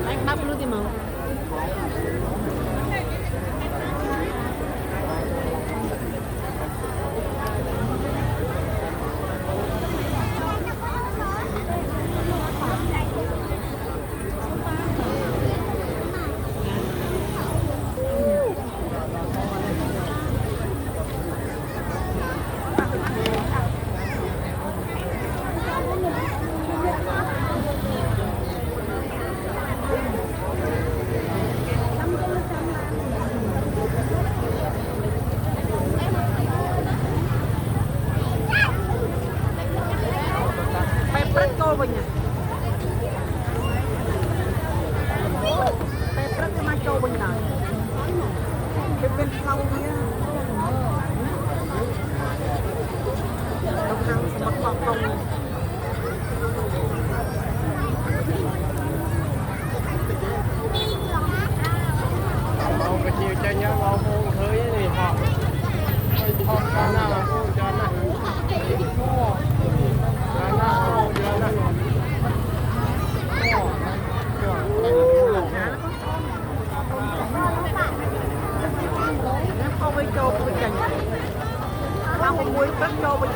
anh bắp luôn thì mà mình rất là mai châu mình này bên sau kia đồng hàng mặt bằng công mau cái chiều cho nhau mau hôn hơi thì họ không có nào hôn cho nó không phải châu của mình không muối bắt châu mình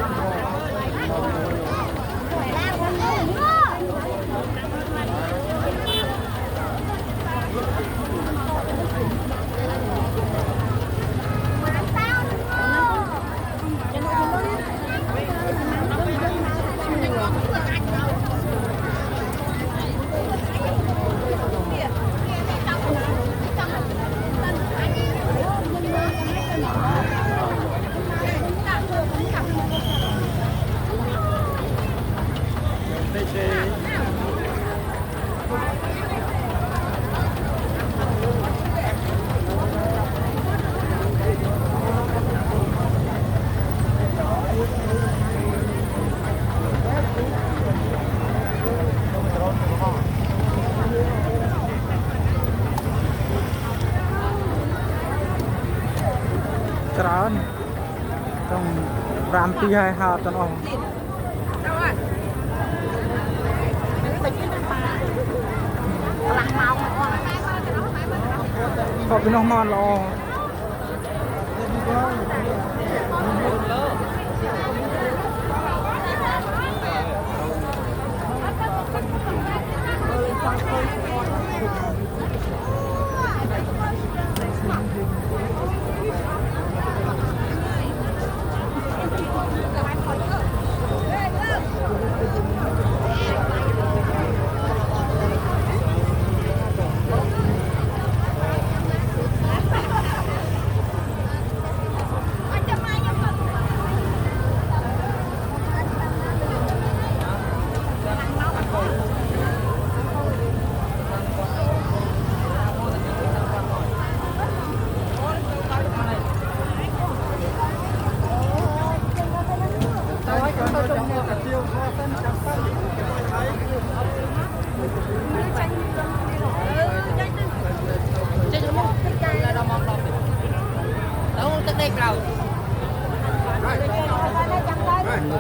trơn trong ram pi hai hạt cho nó có cái nó ngon lo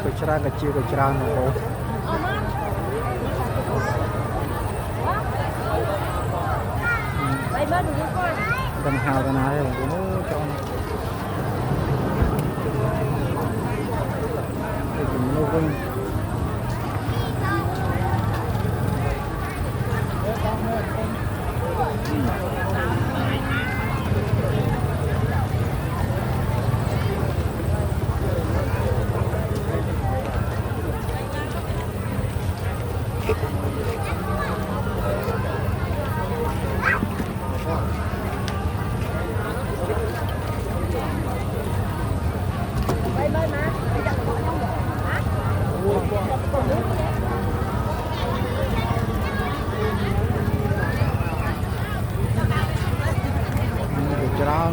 cái chả cái chiêu cái chả nó cần hào cái này là cũng cho nó vinh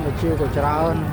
cái chiêu của trơn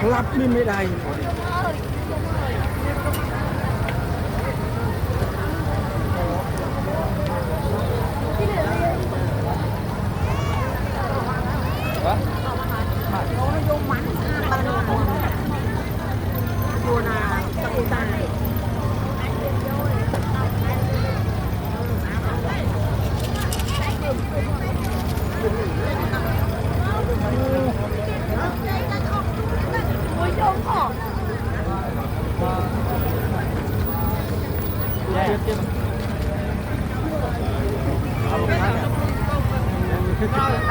Lắp đi mới đầy. Dạ.